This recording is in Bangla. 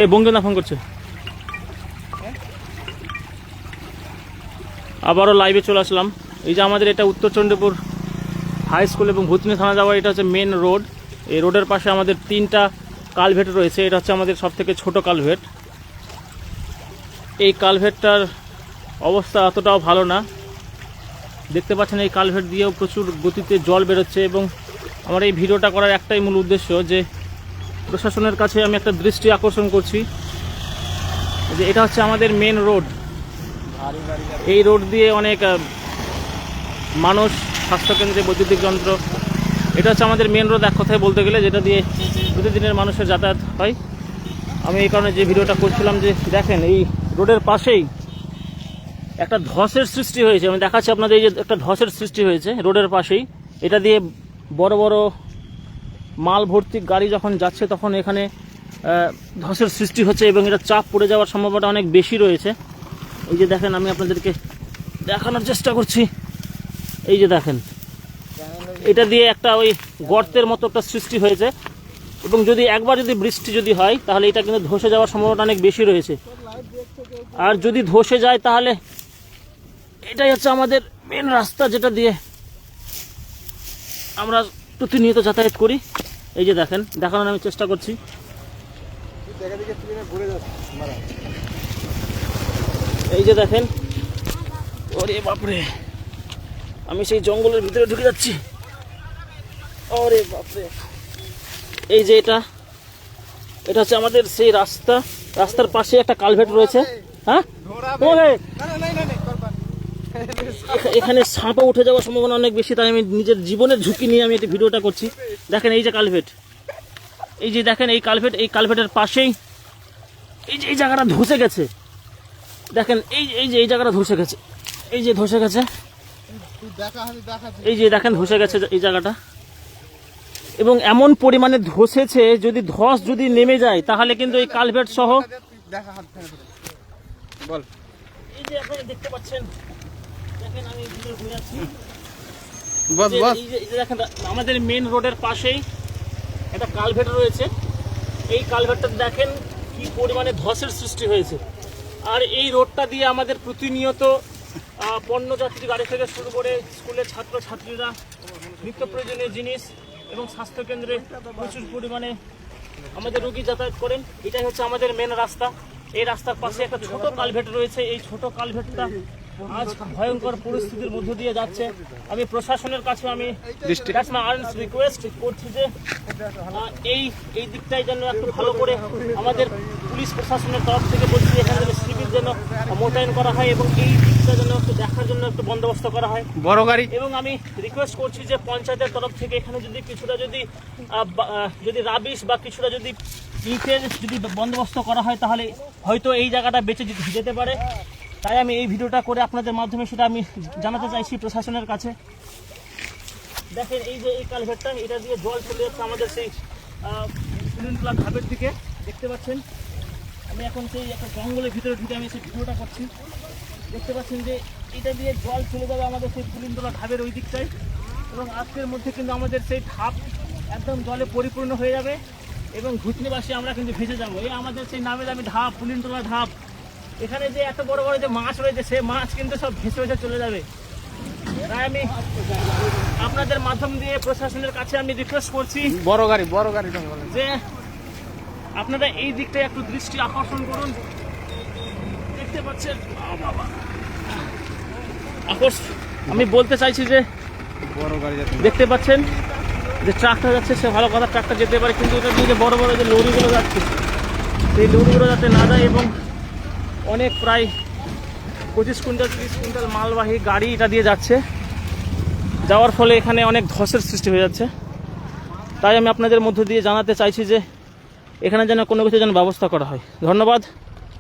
এই বঙ্গনা ফোন করছে। আবারও লাইভে চলে আসলাম। এই যে আমাদের এটা উত্তর চণ্ডীপুর হাই স্কুল এবং ভূতনি থানা যাওয়ার এটা হচ্ছে মেন রোড। এই রোডের পাশে আমাদের 3টা কালভেট রয়েছে। এটা হচ্ছে আমাদের সবথেকে ছোট কালভেট। এই কালভেটটার অবস্থা অতটাও ভালো না। দেখতে পাচ্ছেন এই কালভেট দিয়েও প্রচুর গতিতে জল বেরোচ্ছে। এবং আমার এই ভিডিওটা করার একটাই মূল উদ্দেশ্য যে প্রশাসনের কাছে আমি একটা দৃষ্টি আকর্ষণ করছি যে এটা হচ্ছে আমাদের মেন রোড। এই রোড দিয়ে অনেক মানুষ, স্বাস্থ্যকেন্দ্রে, বৈদ্যুতিক যন্ত্র, এটা হচ্ছে আমাদের মেন রোড এক কথায় বলতে গেলে, যেটা দিয়ে প্রতিদিনের মানুষের যাতায়াত হয়। আমি এই কারণে যে ভিডিওটা করছিলাম যে দেখেন এই রোডের পাশেই একটা ধসের সৃষ্টি হয়েছে। আমি দেখাচ্ছি আপনাদের, এই যে একটা ধসের সৃষ্টি হয়েছে রোডের পাশেই। এটা দিয়ে বড় বড় মাল ভর্তি গাড়ি যখন যাচ্ছে তখন এখানে ধসের সৃষ্টি হচ্ছে এবং এটা চাপ পড়ে যাওয়ার সম্ভাবনা অনেক বেশি রয়েছে। এই যে দেখেন, আমি আপনাদেরকে দেখানোর চেষ্টা করছি। এই যে দেখেন, এটা দিয়ে একটা ওই গর্তের মতো একটা সৃষ্টি হয়েছে এবং যদি একবার যদি বৃষ্টি যদি হয় তাহলে এটা কিন্তু ধসে যাওয়ার সম্ভাবনা অনেক বেশি রয়েছে। আর যদি ধসে যায় তাহলে এটাই হচ্ছে আমাদের মেন রাস্তা, যেটা দিয়ে আমরা প্রতিনিয়ত যাতায়াত করি। এই যে দেখেন, দেখানোর আমি চেষ্টা করছি। এই যে দেখেন, ওরে বাপরে, আমি সেই জঙ্গলের ভিতরে ঢুকে যাচ্ছি। ওরে বাপরে, এই যে এটা হচ্ছে আমাদের সেই রাস্তা। রাস্তার পাশে একটা কালভেট রয়েছে। হ্যাঁ, এখানে সাপও উঠে যাওয়ার সম্ভাবনা অনেক বেশি, তাই আমি নিজের জীবনের ঝুঁকি নিয়ে আমি এই ভিডিওটা করছি। দেখেন এই যে কালভেট, এই যে দেখেন এই কালভেট, এই কালভেটের পাশেই এই জায়গাটা ধসে গেছে। দেখেন এই যে এই জায়গাটা ধসে গেছে, এই যে ধসে গেছে, এই যে দেখেন ধসে গেছে এই জায়গাটা। এবং এমন পরিমাণে ধসেছে, যদি ধস যদি নেমে যায় তাহলে কিন্তু এই কালভেট সহ, এই যে আপনারা দেখতে পাচ্ছেন, দেখেন আমি ভিতরে ঘুরে যাচ্ছি। এই যে দেখেন, আমাদের মেন রোডের পাশেই একটা কালভেট রয়েছে। এই কালভেটটা দেখেন কি পরিমাণে ধসের সৃষ্টি হয়েছে। আর এই রোডটা দিয়ে আমাদের প্রতিনিয়ত পণ্যযাত্রী গাড়ি থেকে শুরু করে স্কুলের ছাত্রছাত্রীরা নিত্য প্রয়োজনীয় জিনিস এবং স্বাস্থ্যকেন্দ্রে প্রচুর পরিমাণে আমাদের রোগী যাতায়াত করেন। এটাই হচ্ছে আমাদের মেন রাস্তা। এই রাস্তার পাশে একটা ছোট কালভেট রয়েছে। এই ছোট কালভেটটা আজ ভয়ঙ্কর পরিস্থিতির মধ্য দিয়ে যাচ্ছে। আমি প্রশাসনের কাছে আমি রিকোয়েস্ট করছি যে এই দিকটাই যেন একটু ভালো করে আমাদের পুলিশ প্রশাসনের তরফ থেকে বলছি এখানে সিভিল যেন মোতায়েন করা হয় এবং এই দিকটা যেন একটু দেখার জন্য একটু বন্দোবস্ত করা হয় বড় গাড়ি। এবং আমি রিকোয়েস্ট করছি যে পঞ্চায়েতের তরফ থেকে এখানে যদি কিছুটা যদি রাবিশ বা কিছুটা যদি ইটের যদি বন্দোবস্ত করা হয় তাহলে হয়তো এই জায়গাটা বেঁচে যেতে পারে। তাই আমি এই ভিডিওটা করে আপনাদের মাধ্যমে সেটা আমি জানাতে চাইছি প্রশাসনের কাছে। দেখেন এই যে এই কালভেটটা, এটা দিয়ে জল চলে যাচ্ছে আমাদের সেই কুলিনতলা ঘাটের দিকে। দেখতে পাচ্ছেন, আমি এখন সেই একটা জঙ্গলের ভিতরে ঢুকে আমি সেই ভিডিওটা করছি। দেখতে পাচ্ছেন যে এটা দিয়ে জল চলে যাবে আমাদের সেই কুলিনতলা ঢাবের ওই দিকটায় এবং আজকের মধ্যে কিন্তু আমাদের সেই ঢাব একদম জলে পরিপূর্ণ হয়ে যাবে এবং ভূতনিবাসী আমরা কিন্তু ভেসে যাবো। এই আমাদের সেই নামে দামি ঢাব, কুলিনতলা ঢাব। এখানে যে এত বড় বড় যে মাছ রয়েছে সেই মাছ কিন্তু সব ভেসে ভেসে চলে যাবে। তাই আমি আপনাদের মাধ্যম দিয়ে প্রশাসনের কাছে আমি রিকোয়েস্ট করছি বড় গাড়ি যে আপনারা এই দিকটায় একটু দৃষ্টি আকর্ষণ করুন। দেখতে পাচ্ছেন, আমি বলতে চাইছি যে বড় গাড়ি দেখতে পাচ্ছেন যে ট্রাকটা যাচ্ছে, সে ভালো কথা, ট্রাকটা যেতে পারে, কিন্তু এটা দিয়ে যে বড় বড় যে লরিগুলো যাচ্ছে সেই লরিগুলো যাতে না যায় এবং অনেক প্রায় 25 কুইন্টাল 30 কুইন্টাল মালবাহী গাড়ি এটা দিয়ে যাচ্ছে, যাওয়ার ফলে এখানে অনেক ধসের সৃষ্টি হয়ে যাচ্ছে। তাই আমি আপনাদের মধ্য দিয়ে জানাতে চাইছি যে এখানে যেন কোনো কিছু যেন ব্যবস্থা করা হয়। ধন্যবাদ।